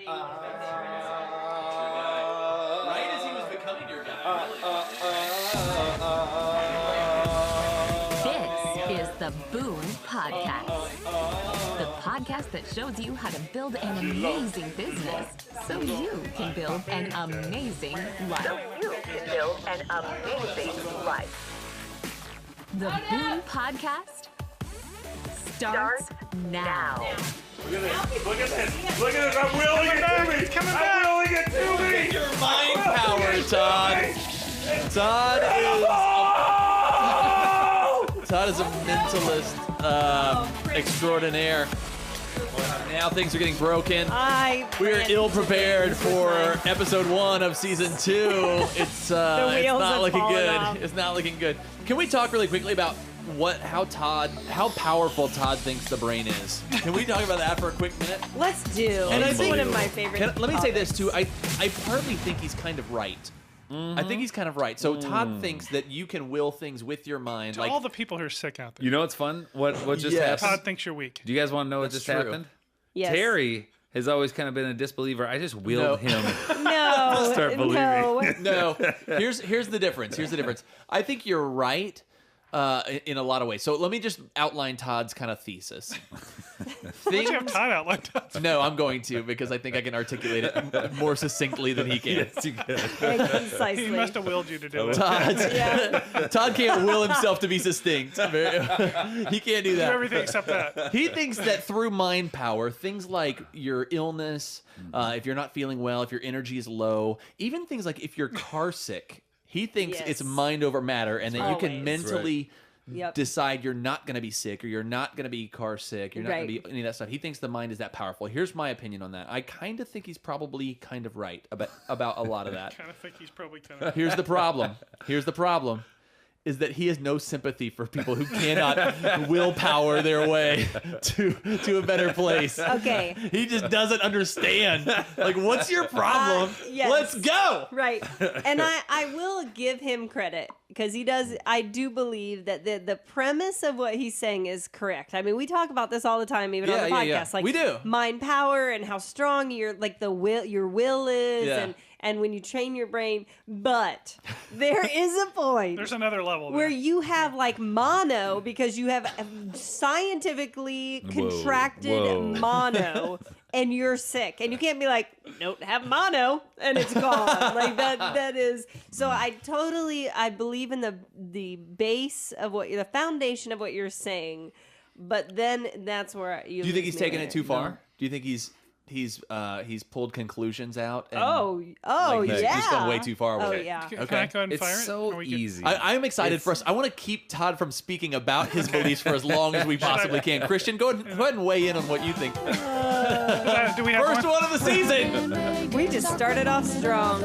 Right as he was becoming your guy. This is the Boon Podcast. The podcast that shows you how to build an amazing business so you can build an amazing life. The Boon Podcast starts now. Look at this. Look at this. I'm willing it to me. I'm willing it to me. Your mind power, Todd. Todd is a mentalist extraordinaire. Now things are getting broken. We are ill prepared for episode 1 of season 2. It's not looking good. Off. It's not looking good. Can we talk really quickly about how powerful Todd thinks the brain is? Can we talk about that for a quick minute? Let's do. And I It's think- one of my favorite. Let me say this too. I partly think he's kind of right. I think he's kind of right. So Todd thinks that you can will things with your mind. To all the people who are sick out there. You know what's fun? What just Yes. happened? Todd thinks you're weak. Do you guys want to know what That's just true. happened? Yes. Terry has always kind of been a disbeliever. I just willed him. No. Start believing. No. No, here's the difference. Here's the difference. I think you're right in a lot of ways. So let me just outline Todd's kind of thesis. Why don't you have Todd outline Todd? No, I'm going to because I think I can articulate it more succinctly than he can. Yes, you could. Concisely. He must have willed you to do it. Todd can't will himself to be succinct. He can't do Do that. everything except that. He thinks that through mind power, things like your illness, if you're not feeling well, if your energy is low, even things like if you're car sick, he thinks Yes. it's mind over matter, and that you can Always. mentally Yep. decide you're not going to be sick or you're not going to be car sick. You're not going Right. to be any of that stuff. He thinks the mind is that powerful. Here's my opinion on that. I kind of think he's probably kind of right about a lot of that. Kind of think he's probably kind of. Here's the problem. Is that he has no sympathy for people who cannot willpower their way to a better place. Okay. He just doesn't understand. Like, what's your problem? Yes. Let's go. Right. And I will give him credit because he does. I do believe that the premise of what he's saying is correct. I mean, we talk about this all the time, even on the podcast. Yeah. Like We do. mind power and how strong your will is, Yeah. and when you train your brain. But there is a point. There's another level there. Where you have like mono because you have scientifically contracted mono and you're sick and you can't be like, don't have mono and it's gone. Like that is so I believe in the base of the foundation of what you're saying, but then that's where Do you think he's taken it too far? Do you think he's pulled conclusions out? And yeah. He's gone way too far with it. Yeah. Can I go ahead and It's fire it? so Or we can- easy. I'm excited for us. I want to keep Todd from speaking about his beliefs for as long as we possibly can. Christian, go ahead and weigh in on what you think. Do we have First one of the season. We just started off strong.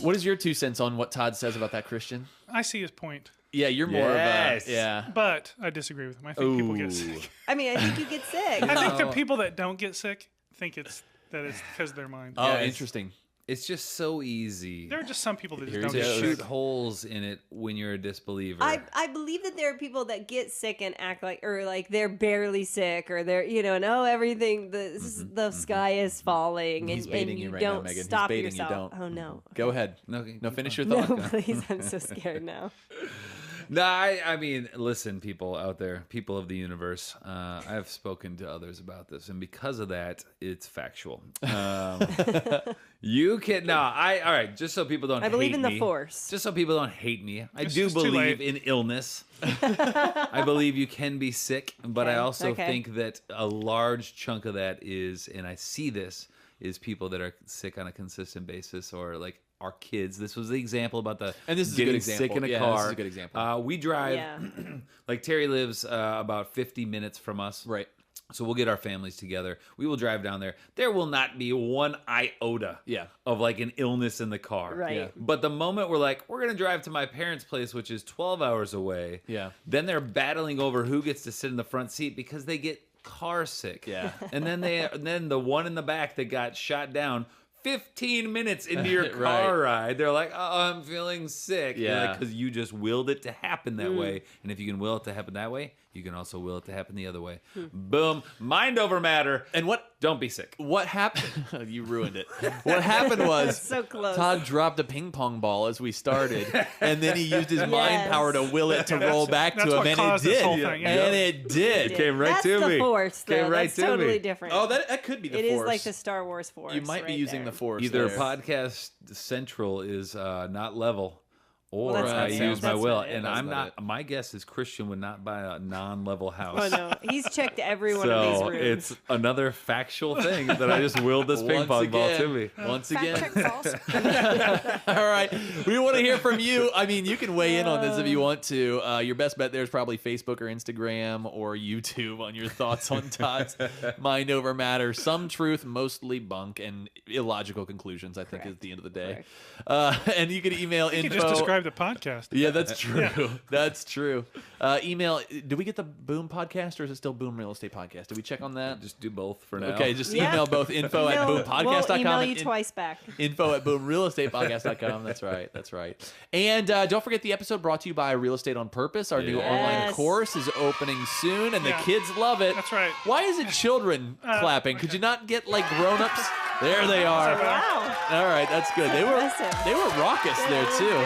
What is your 2 cents on what Todd says about that, Christian? I see his point, Yeah, you're more Yes. of a yeah. but I disagree with him. I think people get sick. I mean, I think you get sick. I think the people that don't get sick think it's because of their mind. Oh, Yeah, interesting. It's just so easy There are just some people that just Here don't he get goes. shoot sick. holes in it when you're a disbeliever. I believe that there are people that get sick and act like they're barely sick or they're and everything the sky is falling He's and baiting you you right now, don't Megan. He's stop baiting you, yourself. don't. Oh no. Go ahead. No, Finish your No, thought. please, I'm so scared now. No, I mean, listen, people out there, people of the universe. I've spoken to others about this, and because of that, it's factual. You can no, all right. Just so people don't. I believe hate in the me, force. Just so people don't hate me, I It's do just too believe late. in illness. I believe you can be sick, but I Okay, also okay. think that a large chunk of that is, and I see this, is people that are sick on a consistent basis, or like our kids. This was the example about the And this is a getting good example. sick in a Yeah, car. this is a good example. We drive. Yeah. Like Terry lives about 50 minutes from us. Right. So we'll get our families together. We will drive down there. There will not be one iota of like an illness in the car. Right. Yeah. But the moment we're like, we're going to drive to my parents' place, which is 12 hours away. Yeah. Then they're battling over who gets to sit in the front seat because they get car sick. Yeah. And then the one in the back that got shot down 15 minutes into your car ride, they're like, oh, I'm feeling sick. Yeah. Because you just willed it to happen that way. And if you can will it to happen that way, You can also will it to happen the other way. Boom. Mind over matter. And Don't be sick. what happened? You ruined it. What happened was So close. Todd dropped a ping pong ball as we started, and then he used his mind Yes. power to will it to roll back that's to him, what and caused it this did. whole thing, yeah. And it did. Came right That's to the me. Force, though. Came right That's to totally me. different. Oh, that could be the It Force. is like the Star Wars Force. You might be right using there. the Force. Either there. podcast central is not level, or Well, that's I not it. use my That's will. not it. And That's I'm not not. My guess is Christian would not buy a non-level house. Oh no, he's checked every one of these So rooms. it's another factual thing that I just willed this ping pong ball to me. Once Fact again. check false. All right. We want to hear from you. I mean, you can weigh in on this if you want to. Your best bet there is probably Facebook or Instagram or YouTube on your thoughts on Todd's mind over matter. Some truth, mostly bunk, and illogical conclusions, I think, Correct. at the end of the day. Correct. And you can email You info. can just describe the podcast. Yeah, that's true. That's true. Email. Did we get the Boom podcast or is it still Boom Real Estate Podcast? Did we check on that? Just do both for now. Okay, just Yeah. email both info at We'll boompodcast.com. email and you twice back. Info at boomrealestatepodcast.com. That's right. That's right. And don't forget the episode brought to you by Real Estate on Purpose. Our new online Yes. course is opening soon, and the Yeah. kids love it. That's right. Why is it children clapping? Could you not get like grown-ups? There they are. Wow. All right, that's good. They were raucous there too.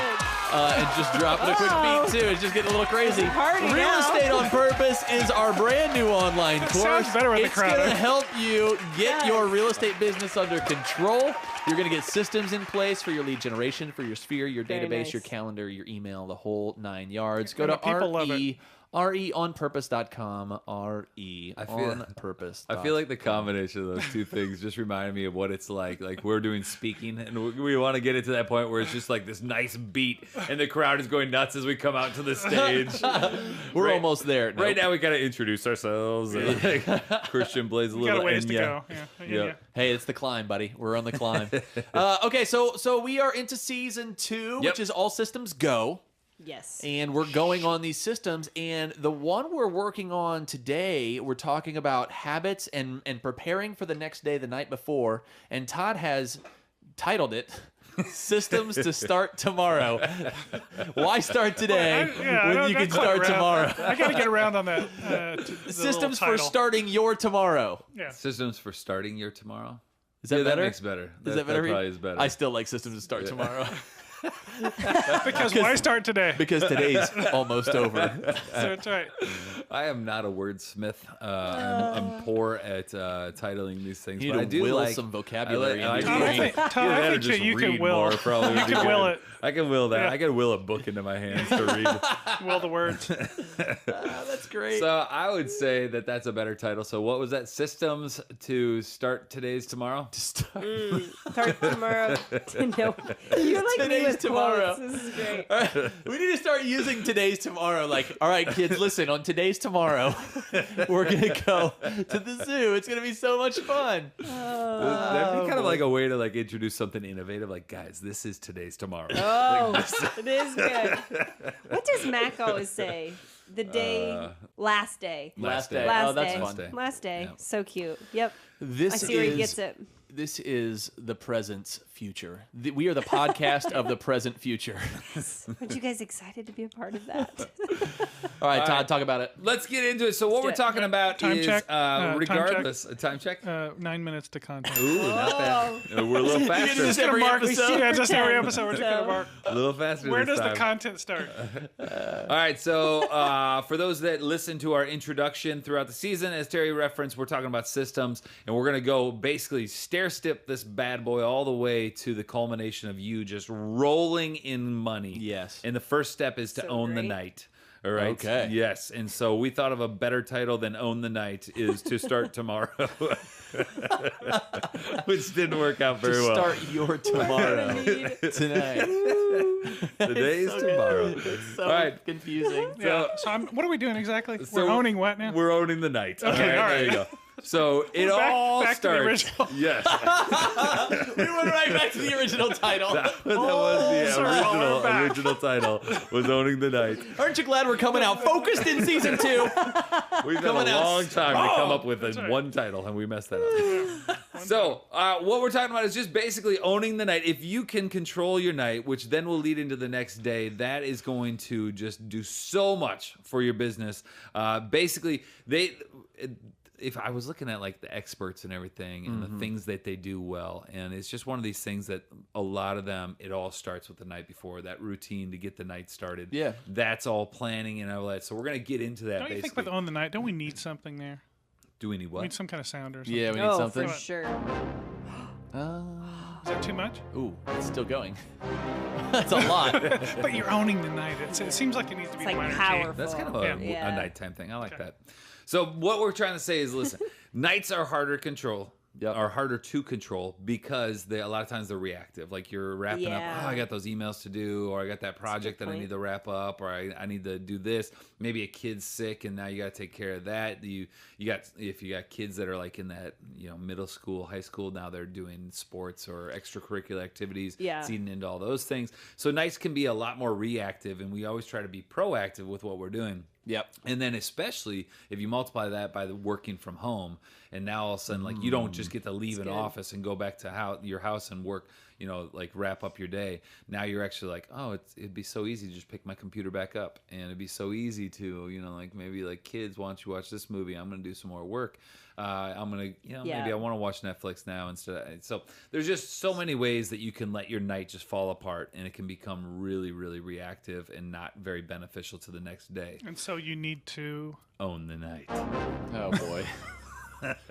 And just dropping a quick beat too. It's just getting a little crazy. Party Real now. Estate on Purpose is our brand new online course. sounds better with the It's crowd. gonna help you get Yes. your real estate business under control. You're gonna get systems in place for your lead generation, for your sphere, your Very database, nice. your calendar, your email, the whole 9 yards. Go And to the people love it. reonpurpose.com. I feel- Purpose. I feel like the combination of those two things just reminded me of what it's like. Like we're doing speaking, and we want to get it to that point where it's just like this nice beat, and the crowd is going nuts as we come out to the stage. we're Right- almost there. Right Nope. now, we gotta introduce ourselves. And, like, Christian plays a You little. got a ways to Enya. go. Yeah. Yep. Hey, it's the climb, buddy. We're on the climb. Okay, so we are into season 2, Yep. which is all systems go. Yes. And we're going on these systems. And the one we're working on today, we're talking about habits and preparing for the next day the night before. And Todd has titled it Systems to Start Tomorrow. Why start today when you can start tomorrow? I got to get around on that. The Systems for little title. starting your tomorrow. Yeah. Systems for starting your tomorrow. Is that Yeah, better? That makes better. Is that better? That probably is better. I still like systems to start tomorrow. Because why start today? Because today's almost over. So that's right. I am not a wordsmith. I'm poor at titling these things. You but need I to do will like some vocabulary I into Todd, your I brain. think, Todd, Either I that or think just that you can read will. more probably would You be can good. will it. I can will that. Yeah. I can will a book into my hands to read. Will the words. That's great. So I would say that that's a better title. So what was that? Systems to start today's tomorrow? Start. Start tomorrow. No, you're like me Today's with tomorrow. quotes. This is great. All right, we need to start using today's tomorrow. Like, all right, kids, listen, on today's tomorrow, we're going to go to the zoo. It's going to be so much fun. That'd be kind of like a way to like introduce something innovative. Like, guys, this is today's tomorrow. Oh, it is good. What does Mac always say? The day, last day. Last day. Last Oh, that's day. fun. Last day. Yep. So cute. Yep. This I see where he is gets it. This is the present's future. We are the podcast of the present future. Aren't you guys excited to be a part of that? All right, Todd, right. talk about it. Let's get into it. So what do we're it. talking about Time is check. Time check. regardless. A time check? 9 minutes to content. Ooh, not bad. We're a little do faster. this every Mark- episode? Yeah, just every Pretend. episode. We're just gonna So- mark. A little faster Where this does time. the content start? All right, so for those that listen to our introduction throughout the season, as Terry referenced, we're talking about systems, and we're going to go basically stair-step this bad boy all the way to the culmination of you just rolling in money. Yes. And the first step is to So own the great. night. All right. Okay. Yes. And so we thought of a better title than Own the Night is To Start Tomorrow. Which didn't work out very To well. start your tomorrow tonight. Today's so tomorrow. It's so All right. confusing. Yeah. So what are we doing exactly? So We're owning what now? We're owning the night. Okay, all There you right. go. So it back- all back to the starts. original. Yes. We went right back to the original title. That was the circle, we're back. original title was Owning the Night. Aren't you glad we're coming out focused in season 2? We've had Coming a out long time to come up with That's right. one title, and we messed that up. So, what we're talking about is just basically owning the night. If you can control your night, which then will lead into the next day, that is going to just do so much for your business. Basically, if I was looking at like the experts and everything and the things that they do well, and it's just one of these things that a lot of them, it all starts with the night before, that routine to get the night started. Yeah. That's all planning and all that. So we're going to get into that. Don't you think basically. with on the night, don't we need something there? Do we need We what? need some kind of sound or something. Yeah, we need Oh, something. for sure. Is that too much? Ooh, it's still going. That's a lot. But you're owning the night. It seems like it needs to be It's like minor key. powerful. That's kind of a Yeah. nighttime thing. I like Okay. that. So what we're trying to say is, listen, nights are harder to control. Yep. Are harder to control because a lot of times they're reactive. Like you're wrapping up, Yeah. oh, I got those emails to do, or I got that project that I point. need to wrap up, or I need to do this. Maybe a kid's sick and now you got to take care of that. You got, if you got kids that are like in that, middle school, high school, now they're doing sports or extracurricular activities. Yeah. It's eating into all those things. So nights can be a lot more reactive, and we always try to be proactive with what we're doing. Yep. And then especially if you multiply that by the working from home, and now all of a sudden, like, you don't just get to leave an good. office and go back to your house and work, like wrap up your day. Now you're actually like, oh, it'd be so easy to just pick my computer back up, and it'd be so easy to, like maybe like kids, why don't you watch this movie? I'm going to do some more work. I'm going to, Yeah. maybe I want to watch Netflix now instead. So there's just so many ways that you can let your night just fall apart, and it can become really, really reactive and not very beneficial to the next day. And so you need to. Own the night. Oh boy.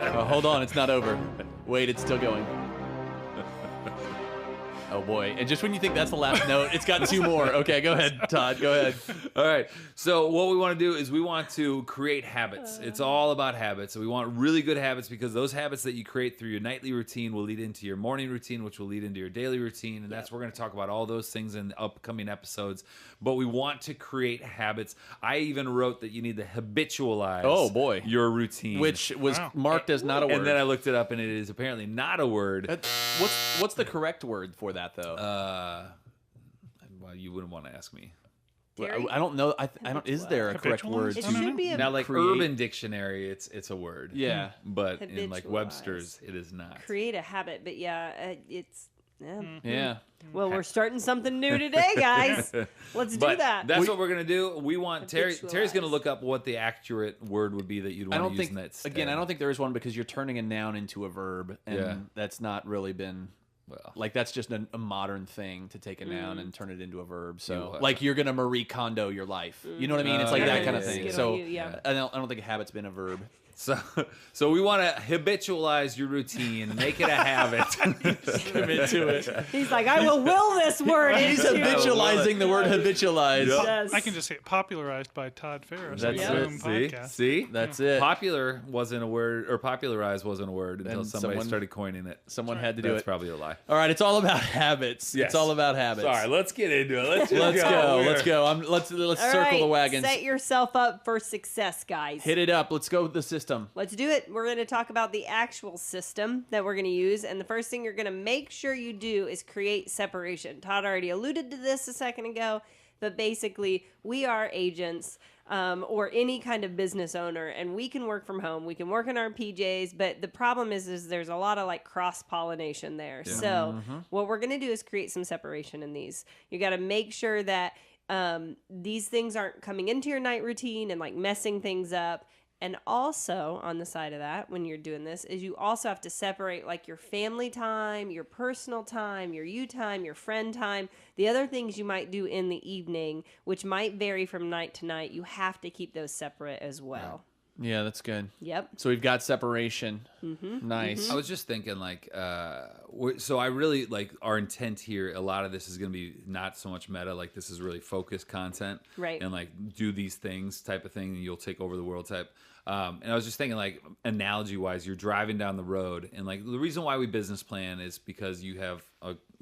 Hold on, it's not over. Wait, it's still going. Oh boy. And just when you think that's the last note, it's got two more. Okay, go ahead, Todd. Go ahead. All right. So what we want to do is we want to create habits. It's all about habits. We want really good habits because those habits that you create through your nightly routine will lead into your morning routine, which will lead into your daily routine. And that's, we're going to talk about all those things in upcoming episodes. But we want to create habits. I even wrote that you need to habitualize Oh, boy. your routine. Which was Wow. marked as not a word. And then I looked it up, and it is apparently not a word. What's the correct word for that though? Well, you wouldn't want to ask me. Dairy? I don't know. I don't. Is there a correct Habitualize? word? It I don't should know. be a Now, like create- Urban Dictionary, it's a word. Yeah. But in like Habitualize. Webster's, it is not. create a habit, but it's. Yeah. Yeah. Well, we're starting something new today, guys. Let's do But that. that's what we're gonna do. We want Terry's gonna Habitualize. look up what the accurate word would be that you'd I want don't to use think in that stead. again. I don't think there is one because you're turning a noun into a verb, and Yeah. that's not really been. Well, Like that's just a modern thing to take a noun and turn it into a verb. So what? like you're gonna Marie Kondo your life. You know what I mean? It's like yeah, that kind of yeah, thing. yeah. So You, yeah. I don't think a habit's been a verb. so we want to habitualize your routine, make it a habit. Commit to it. He's like, I will this word He's into habitualizing the word habitualize. Yep. Yes. I can just say it popularized by Todd Ferris. That's on the it. Boom See, Podcast. see, That's it. popular wasn't a word, or popularized wasn't a word until And somebody someone- started coining it. Someone had to do That's it. probably a lie. All right, it's all about habits. Yes. It's all about habits. Sorry, let's get into it. Let's just Let's go. We're- Let's go. Let's All circle right, the wagons. Set yourself up for success, guys. Hit it up. Let's go with the system. Let's do it. We're going to talk about the actual system that we're going to use. And the first thing you're going to make sure you do is create separation. Todd already alluded to this a second ago, but basically, we are agents or any kind of business owner, and we can work from home. We can work in our PJs, but the problem is there's a lot of like cross pollination there. So, what we're going to do is create some separation in these. You got to make sure that these things aren't coming into your night routine and like messing things up. And also on the side of that, when you're doing this, is you also have to separate like your family time, your personal time, your you time, your friend time, the other things you might do in the evening, which might vary from night to night. You have to keep those separate as well. Yeah, that's good. Yep. So we've got separation. Nice. I was just thinking, like, so I really like our intent here. A lot of this is going to be not so much meta, like this is really focused content, Right. And like do these things type of thing, and you'll take over the world type. And I was just thinking, like, analogy wise, you're driving down the road, and like the reason why we business plan is because you have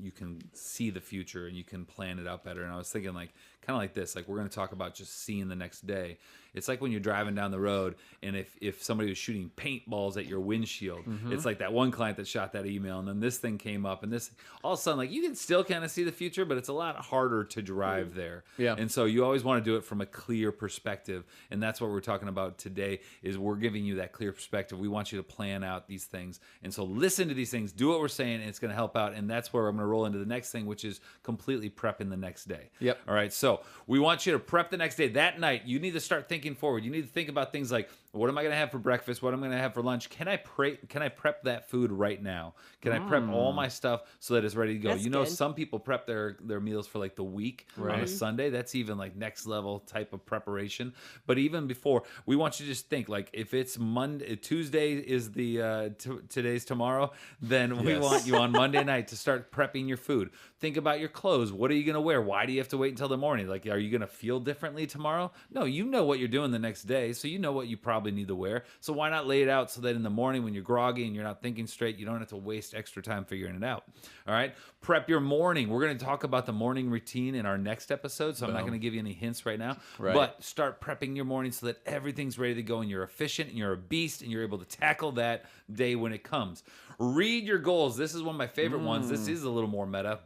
you can see the future and you can plan it out better. And I was thinking like kind of like this, like we're going to talk about just seeing the next day. It's like when you're driving down the road and if somebody was shooting paintballs at your windshield, it's like that one client that shot that email and then this thing came up and this all of a sudden, like you can still kind of see the future, but it's a lot harder to drive there. Yeah. And so you always want to do it from a clear perspective. And that's what we're talking about today is we're giving you that clear perspective. We want you to plan out these things. And so listen to these things, do what we're saying, and it's going to help out. And that's where I'm going to roll into the next thing, which is completely prepping the next day. Yep. All right. So we want you to prep the next day. That night, you need to start thinking forward. You need to think about things like, what am I going to have for breakfast? What am I going to have for lunch? Can I prep that food right now? Can I prep all my stuff so that it's ready to go? That's You know, good. some people prep their meals for like the week on a Sunday. That's even like next level type of preparation. But even before, we want you to just think like if it's Monday, Tuesday is the today's tomorrow, then we want you on Monday night to start prepping your food. Think about your clothes. What are you going to wear? Why do you have to wait until the morning? Like, are you going to feel differently tomorrow? No, you know what you're doing the next day, so you know what you probably need to wear. So why not lay it out so that in the morning when you're groggy and you're not thinking straight, you don't have to waste extra time figuring it out. All right? Prep your morning. We're going to talk about the morning routine in our next episode, so I'm not going to give you any hints right now. Right. But start prepping your morning so that everything's ready to go and you're efficient and you're a beast and you're able to tackle that day when it comes. Read your goals. This is one of my favorite ones. This is a little more meta.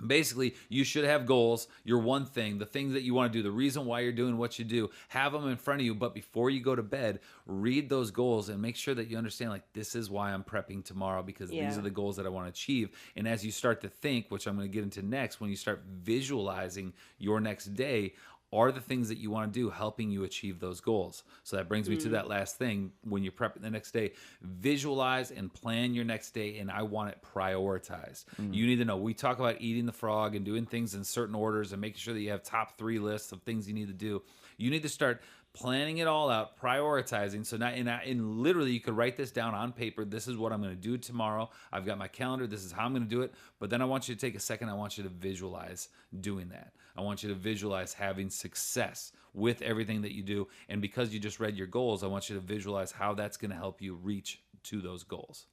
Basically, you should have goals, your one thing, the things that you want to do, the reason why you're doing what you do, have them in front of you. But before you go to bed, read those goals and make sure that you understand, like, this is why I'm prepping tomorrow because these are the goals that I want to achieve. And as you start to think, which I'm going to get into next, when you start visualizing your next day, are the things that you want to do helping you achieve those goals? So that brings me to that last thing. When you prep the next day, visualize and plan your next day, and I want it prioritized. You need to know, we talk about eating the frog and doing things in certain orders and making sure that you have top 3 lists of things you need to do. You need to start planning it all out, prioritizing. So now, and literally, you could write this down on paper. This is what I'm going to do tomorrow. I've got my calendar. This is how I'm going to do it. But then I want you to take a second. I want you to visualize doing that. I want you to visualize having success with everything that you do. And because you just read your goals, I want you to visualize how that's going to help you reach to those goals.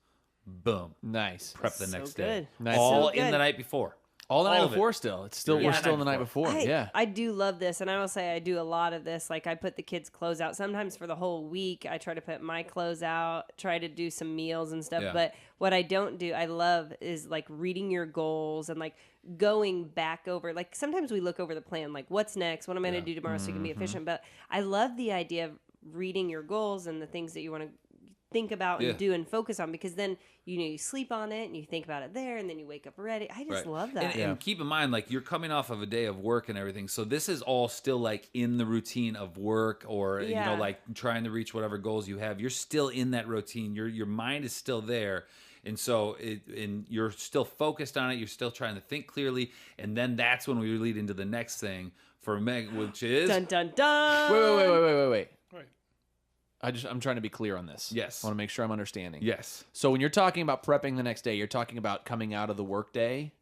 Boom. Nice. Prep the So next day. good. Nice. All So in good. the night before. All the night of it. before still. It's still we're Yeah. still in the night before. Yeah. I do love this, and I will say I do a lot of this. Like I put the kids' clothes out sometimes for the whole week. I try to put my clothes out, try to do some meals and stuff. Yeah. But what I don't do, I love, is like reading your goals and like going back over. Like sometimes we look over the plan, like what's next, what am I going to do tomorrow so you can be efficient. But I love the idea of reading your goals and the things that you want to think about and do and focus on, because then you sleep on it and you think about it there and then you wake up ready. I just love that. And keep in mind, like, you're coming off of a day of work and everything, so this is all still like in the routine of work, or you know, like trying to reach whatever goals you have. You're still in that routine. Your mind is still there. And so and you're still focused on it. You're still trying to think clearly. And then that's when we lead into the next thing for Meg, which is Dun dun dun. Wait. Right. I'm trying to be clear on this. Yes. I want to make sure I'm understanding. yes. So when you're talking about prepping the next day, you're talking about coming out of the workday.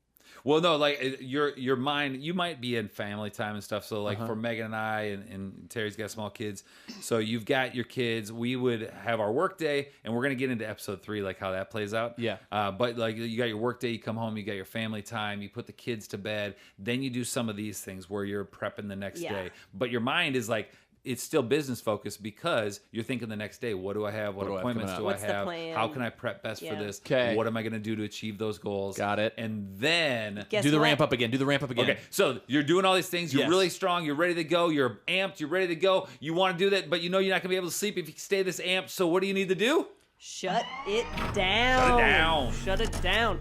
Well, no, like your mind, you might be in family time and stuff. So like for Megan and I, and Terry's got small kids. So you've got your kids. We would have our work day, and we're going to get into episode 3, like how that plays out. Yeah. But like you got your work day, you come home, you got your family time, you put the kids to bed. Then you do some of these things where you're prepping the next day. But your mind is like, it's still business focused because you're thinking the next day, what do I have? What do I have appointments coming do up? I What's the have? plan? How can I prep best for this? 'Kay. What am I going to do to achieve those goals? Got it. And then Guess Do the what? ramp up again. Okay, so you're doing all these things. You're Yes. really strong. You're ready to go. You're amped. You're ready to go. You want to do that, but you know you're not going to be able to sleep if you stay this amped. So what do you need to do? Shut it down. down. Shut it down.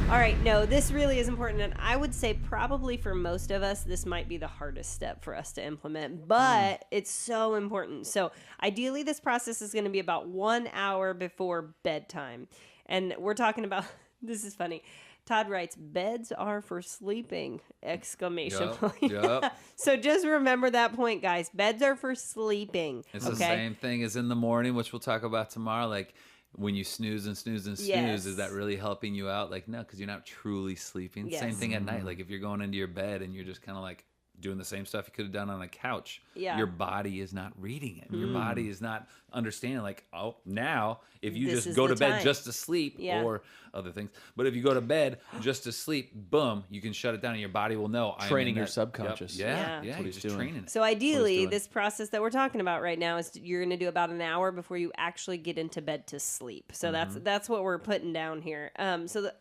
All right. No, this really is important. And I would say probably for most of us, this might be the hardest step for us to implement, but it's so important. So ideally, this process is going to be about 1 hour before bedtime. And we're talking about, this is funny. Todd writes, beds are for sleeping, exclamation point. Yup. So just remember that point, guys. Beds are for sleeping. It's okay? the same thing as in the morning, which we'll talk about tomorrow. Like when you snooze and snooze and snooze, Yes. is that really helping you out? Like, no, because you're not truly sleeping. Yes. Same thing at night. Like if you're going into your bed and you're just kind of like doing the same stuff you could have done on a couch. Yeah. Your body is not reading it. Your body is not understanding, like, oh, now if you This just is go the to bed time. just to sleep Yeah. or other things. But if you go to bed just to sleep, boom, you can shut it down and your body will know. I'm in Training your that- subconscious. Yep. Yeah. Yeah, That's yeah, what you're he's just doing. training it. So ideally, doing. this process that we're talking about right now is you're going to do about an hour before you actually get into bed to sleep. So that's what we're putting down here.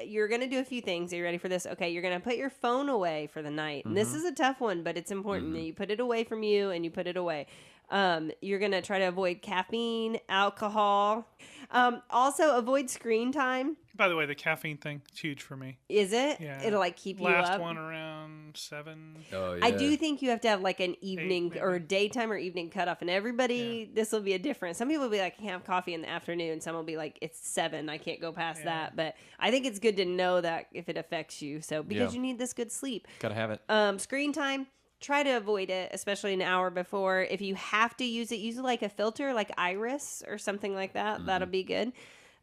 You're going to do a few things. Are you ready for this? Okay, you're going to put your phone away for the night. And this is a tough one, but it's important that you put it away from you and you put it away. You're going to try to avoid caffeine, alcohol. Also, avoid screen time. By the way, the caffeine thing, it's huge for me. Is it? Yeah. It'll like keep you Last up. one around 7. Oh, yeah. I do think you have to have like an evening maybe. or daytime or evening cutoff, and everybody, this will be a different. Some people will be like, I can't have coffee in the afternoon. Some will be like, it's 7, I can't go past that. But I think it's good to know that if it affects you. So because Yeah. you need this good sleep. Gotta have it. Screen time, try to avoid it, especially an hour before. If you have to use it, use it like a filter, like Iris or something like that. That'll be good.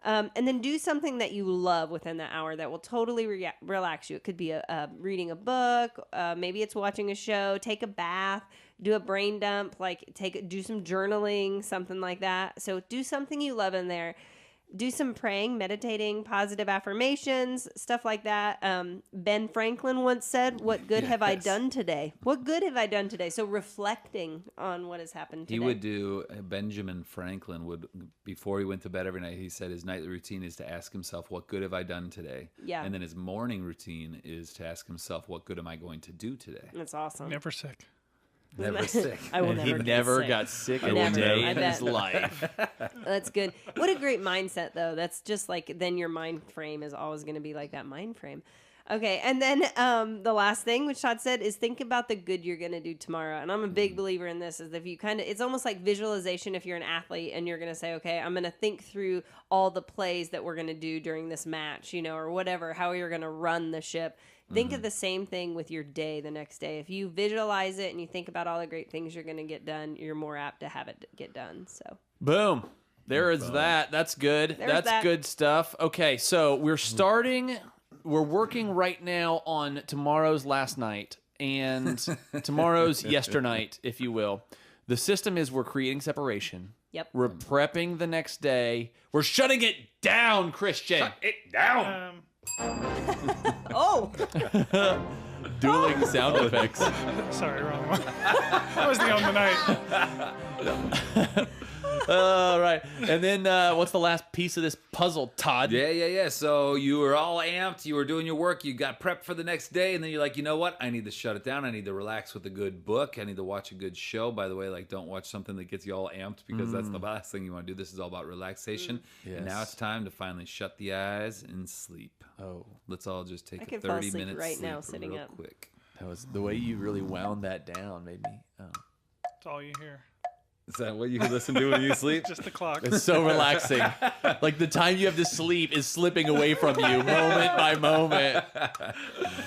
And then do something that you love within that hour that will totally relax you. It could be reading a book, maybe it's watching a show, take a bath, do a brain dump, like do some journaling, something like that. So do something you love in there. Do some praying, meditating, positive affirmations, stuff like that. Ben Franklin once said, "What good have I Yes. done today? What good have I done today?" So reflecting on what has happened today. He would do, Benjamin Franklin would, before he went to bed every night, he said his nightly routine is to ask himself, what good have I done today? Yeah. And then his morning routine is to ask himself, what good am I going to do today? That's awesome. Never sick. Never sick. I will And he never get never sick. got sick a Never. day I in his bet. life. That's good. What a great mindset, though. That's just like then your mind frame is always going to be like that mind frame. Okay, and then the last thing, which Todd said, is think about the good you're going to do tomorrow. And I'm a big believer in this. Is if you it's almost like visualization. If you're an athlete and you're going to say, okay, I'm going to think through all the plays that we're going to do during this match, or whatever, how you're going to run the ship. Think of the same thing with your day the next day. If you visualize it and you think about all the great things you're going to get done, you're more apt to have it get done. So. Boom. There is that. That's good. There's That's that. good stuff. Okay, so we're working right now on tomorrow's last night and tomorrow's yesternight, if you will. The system is we're creating separation. Yep. We're prepping the next day. We're shutting it down, Christian. Shut it down! Oh. Dueling sound effects. Sorry, wrong one. That was the on the night. All right. And then what's the last piece of this puzzle, Todd? Yeah. So you were all amped. You were doing your work. You got prepped for the next day. And then you're like, you know what? I need to shut it down. I need to relax with a good book. I need to watch a good show. By the way, like, don't watch something that gets you all amped because that's the last thing you want to do. This is all about relaxation. Yes. And now it's time to finally shut the eyes and sleep. Oh, Let's all just take I a can fall 30 asleep minute right sleep now sitting real up. quick. that was the way you really wound that down made me. Oh. That's all you hear. Is that what you listen to when you sleep? Just the clock. It's so relaxing. Like the time you have to sleep is slipping away from you moment by moment.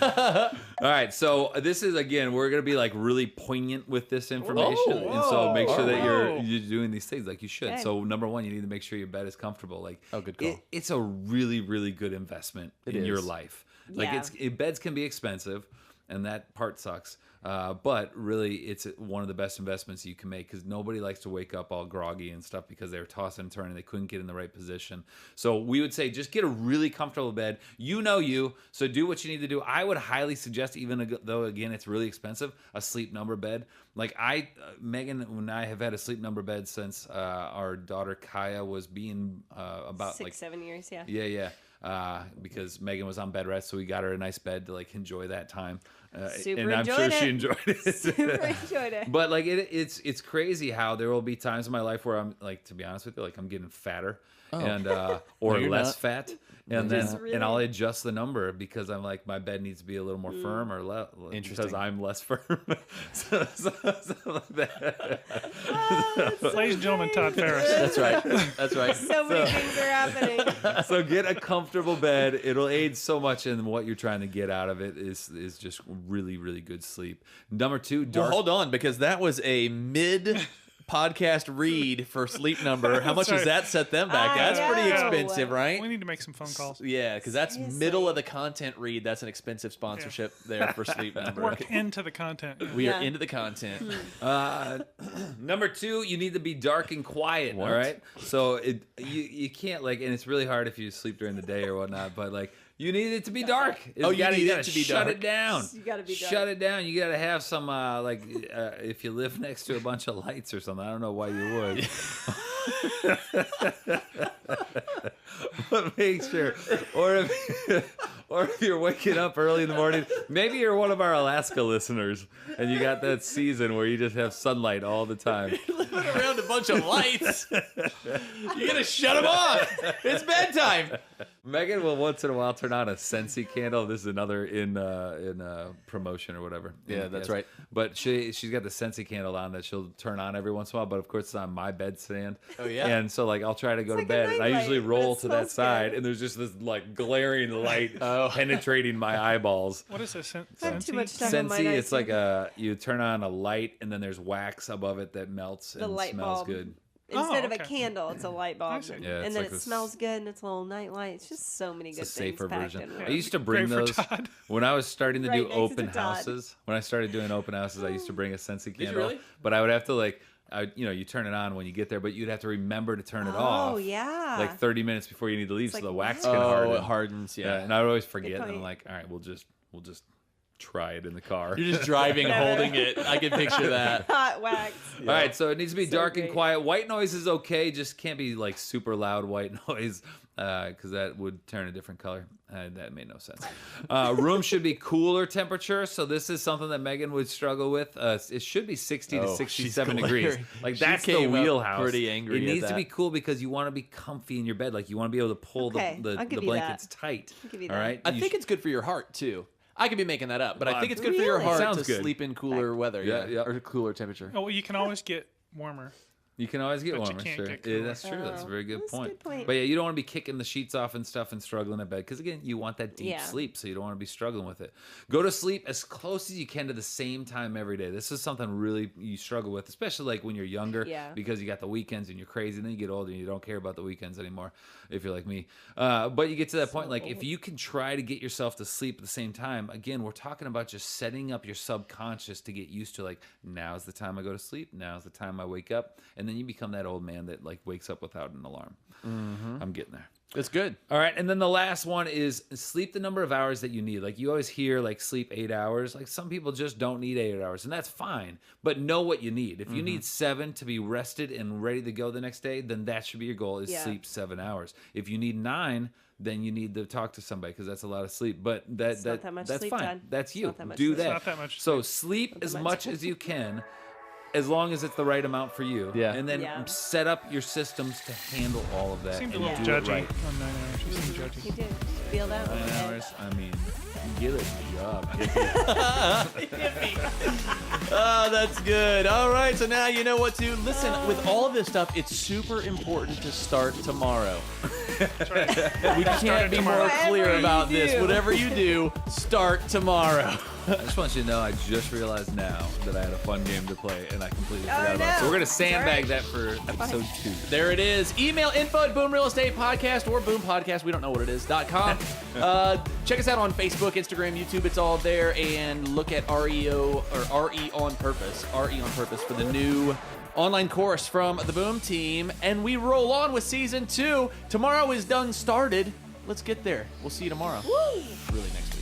All right, so this is, again, we're gonna be like really poignant with this information, and so make sure that you're doing these things like you should. Okay. So number one, you need to make sure your bed is comfortable. Like, Oh, good call. It's a really, really good investment in your is. life. Like, Yeah. beds can be expensive, and that part sucks. But really, it's one of the best investments you can make because nobody likes to wake up all groggy and stuff because they were tossing and turning. They couldn't get in the right position. So we would say just get a really comfortable bed. You know you, so do what you need to do. I would highly suggest, even though, again, it's really expensive, a sleep number bed. Like Megan and I have had a sleep number bed since our daughter Kaya was being about 6-7 years, yeah. Yeah. Because Megan was on bed rest, so we got her a nice bed to like enjoy that time. Super and I'm sure enjoyed she it. enjoyed it. Super enjoyed it. But like it's crazy how there will be times in my life where I'm like, to be honest with you, like I'm getting fatter and or you're less not. fat, and Just then really- and I'll adjust the number because I'm like my bed needs to be a little more firm or less because Interesting. I'm less firm. so like that. Ladies and gentlemen, Todd Ferris. That's right. That's right. So many things are happening. So get a comfortable bed. It'll aid so much in what you're trying to get out of it is just really, really good sleep. Number two, Well, dark. hold on, because that was a podcast read for Sleep Number. How much does that set them back? I That's pretty know. expensive, right? We need to make some phone calls. Yeah, because that's Seriously. middle of the content read. That's an expensive sponsorship there for Sleep Number. Work into the content. We are Yeah. into the content. Number 2, you need to be dark and quiet. What? All right. So you can't and it's really hard if you sleep during the day or whatnot. But you need it to be dark. Oh, you need it gotta to be shut dark. it down. You gotta be dark. Shut it down. You gotta have some if you live next to a bunch of lights or something. I don't know why you would. But make sure, or if you're waking up early in the morning, maybe you're one of our Alaska listeners, and you got that season where you just have sunlight all the time. Living around a bunch of lights. You gotta shut them off. It's bedtime. Megan will once in a while turn on a Scentsy candle. This is another in promotion or whatever. Yeah, that's right. But she's got the Scentsy candle on that she'll turn on every once in a while. But of course, it's on my bedstand. Oh, yeah? And so I'll try to go to like a bed, and I nightlight, usually but roll it to that smells side, good. and there's just this glaring light Oh. penetrating my eyeballs. What is this? I have too much Scentsy? stuff on my Scentsy, night it's like you turn on a light, and then there's wax above it that melts The and light smells bulb. good. Instead of a okay. candle, it's a light bulb. see. Yeah, it's and then like it this- smells good, and it's a little night light. It's just so many good It's a safer things packed version. in I one. used to bring Great for those Todd. when I was starting to Right do next to open Todd. houses. When I started doing open houses, I used to bring a Scentsy you candle. really? But I would have to you turn it on when you get there, but you'd have to remember to turn it off. Oh, yeah. Like 30 minutes before you need to leave, so like, the wax wow. can Oh, harden. it hardens. Yeah, Yeah. and I would always forget, and I'm point. like, all right, we'll just try it in the car. You're just driving, holding it. I can picture that. Hot wax. All right, so it needs to be So dark and great. quiet. White noise is okay, just can't be super loud white noise because that would turn a different color. That made no sense. Room should be cooler temperature, so this is something that Megan would struggle with. It should be 60 to Oh, 67 she's degrees. glaring. Like She that's the came up wheelhouse. pretty angry It at needs to that. be cool because you want to be comfy in your bed. Like you want to be able to pull Okay, the I'll give you blankets that. tight. I'll give you All that. right. I think it's good for your heart too. I could be making that up, but I think it's good for your Really? heart Sounds to good. sleep in cooler weather, Yeah, yeah. or cooler temperature. Oh, well, you can always get warmer. You can always get But you warmer, can't sure. get Yeah, cooler. that's true. That's a very good That's a point. good point. But yeah, you don't want to be kicking the sheets off and stuff and struggling at bed because again, you want that deep Yeah. sleep, so you don't want to be struggling with it. Go to sleep as close as you can to the same time every day. This is something really you struggle with, especially when you're younger, Yeah. because you got the weekends and you're crazy. And then you get older and you don't care about the weekends anymore, if you're like me. But you get to that point, if you can try to get yourself to sleep at the same time, again, we're talking about just setting up your subconscious to get used to now's the time I go to sleep, now's the time I wake up, and then you become that old man that wakes up without an alarm. I'm getting there. It's good. All right, and then the last one is sleep the number of hours that you need. You always hear sleep 8 hours. Some people just don't need 8 hours, and that's fine. But know what you need. If you need 7 to be rested and ready to go the next day, then that should be your goal: is Yeah. sleep 7 hours. If you need 9, then you need to talk to somebody because that's a lot of sleep. But not that much that's sleep, fine. Todd. That's It's you. not that much Do sleep. that. It's not that much So sleep as much. much as you can. As long as it's the right amount for you. Yeah. And then Yeah. set up your systems to handle all of that. Seemed a and little do it judgy right. on 9 hours. You seemed judgy. You did. Feel that one. 9 hours. I mean, get a job. Oh, that's good. All right, so now you know what to listen. With all of this stuff, it's super important to start tomorrow. We can't be more tomorrow. clear Whatever about you this. do. Whatever you do, start tomorrow. I just want you to know I just realized now that I had a fun game to play and I completely Oh, forgot about it. no. So we're going to It's sandbag all that for episode 2. There it is. Email info@Boom Real Estate Podcast or Boom Podcast. We don't know what it is. .com. Check us out on Facebook, Instagram, YouTube. It's all there. And look at REO or RE on Purpose. RE on Purpose for the new online course from the Boom team. And we roll on with season 2. Tomorrow is done started. Let's get there. We'll see you tomorrow. Really next week.